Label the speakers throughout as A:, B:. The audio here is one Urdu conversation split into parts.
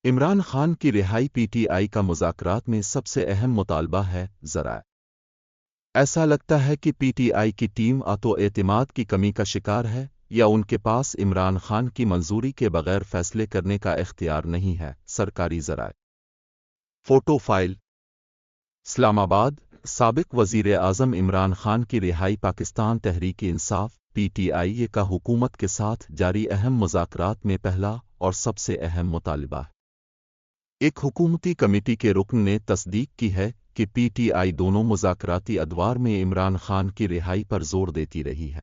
A: عمران خان کی رہائی پی ٹی آئی کا مذاکرات میں سب سے اہم مطالبہ ہے ذرائع ایسا لگتا ہے کہ پی ٹی آئی کی ٹیم تو اعتماد کی کمی کا شکار ہے یا ان کے پاس عمران خان کی منظوری کے بغیر فیصلے کرنے کا اختیار نہیں ہے سرکاری ذرائع فوٹو فائل اسلام آباد سابق وزیر اعظم عمران خان کی رہائی Pakistan Tehreek Insaf P T I کا حکومت کے ساتھ جاری اہم مذاکرات میں پہلا اور سب سے اہم مطالبہ ہے۔ ایک حکومتی کمیٹی کے رکن نے تصدیق کی ہے کہ پی ٹی آئی دونوں مذاکراتی ادوار میں عمران خان کی رہائی پر زور دیتی رہی ہے۔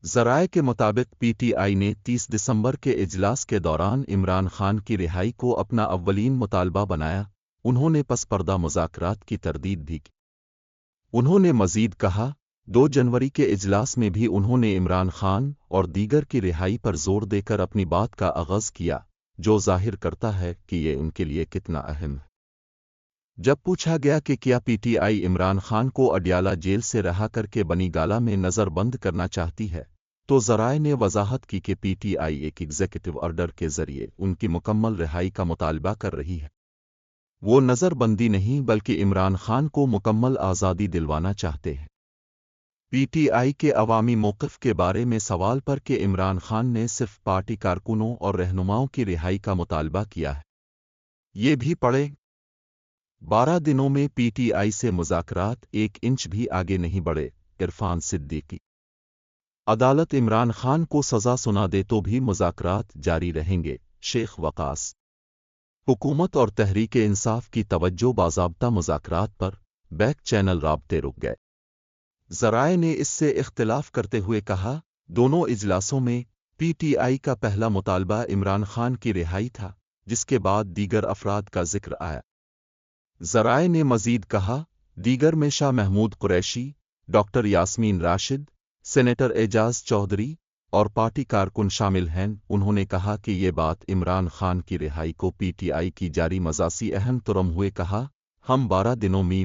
A: ذرائع کے مطابق پی ٹی آئی نے 30 دسمبر کے اجلاس کے دوران عمران خان کی رہائی کو اپنا اولین مطالبہ بنایا۔ انہوں نے پس پردہ مذاکرات کی تردید بھی کی۔ انہوں نے مزید کہا 2 جنوری کے اجلاس میں بھی انہوں نے عمران خان اور دیگر کی رہائی پر زور دے کر اپنی بات کا آغاز کیا، جو ظاہر کرتا ہے کہ یہ ان کے لیے کتنا اہم ہے۔ جب پوچھا گیا کہ کیا P T I Imran Khan کو اڈیالہ جیل سے رہا کر کے بنی گالہ میں نظر بند کرنا چاہتی ہے، تو ذرائع نے وضاحت کی کہ پی ٹی آئی ایک ایگزیکٹو آرڈر کے ذریعے ان کی مکمل رہائی کا مطالبہ کر رہی ہے۔ وہ نظر بندی نہیں بلکہ عمران خان کو مکمل آزادی دلوانا چاہتے ہیں۔ پی ٹی آئی کے عوامی موقف کے بارے میں سوال پر کہ عمران خان نے صرف پارٹی کارکنوں اور رہنماؤں کی رہائی کا مطالبہ کیا ہے، یہ بھی پڑھیں۔ 12 دنوں میں پی ٹی آئی سے مذاکرات 1 انچ بھی آگے نہیں بڑھے، عرفان صدیقی۔ عدالت عمران خان کو سزا سنا دے تو بھی مذاکرات جاری رہیں گے، شیخ وقاص۔ حکومت اور تحریک انصاف کی توجہ باضابطہ مذاکرات پر، بیک چینل رابطے رک گئے۔ ذرائع نے اس سے اختلاف کرتے ہوئے کہا دونوں اجلاسوں میں پی ٹی آئی کا پہلا مطالبہ عمران خان کی رہائی تھا، جس کے بعد دیگر افراد کا ذکر آیا۔ ذرائع نے مزید کہا دیگر میں شاہ محمود قریشی، ڈاکٹر یاسمین راشد، سینیٹر اعجاز چودھری اور پارٹی کارکن شامل ہیں۔ انہوں نے کہا کہ یہ بات عمران خان کی رہائی کو پی ٹی آئی کی جاری مزاسی اہم ترم ہوئے کہا ہم 12 دنوں میں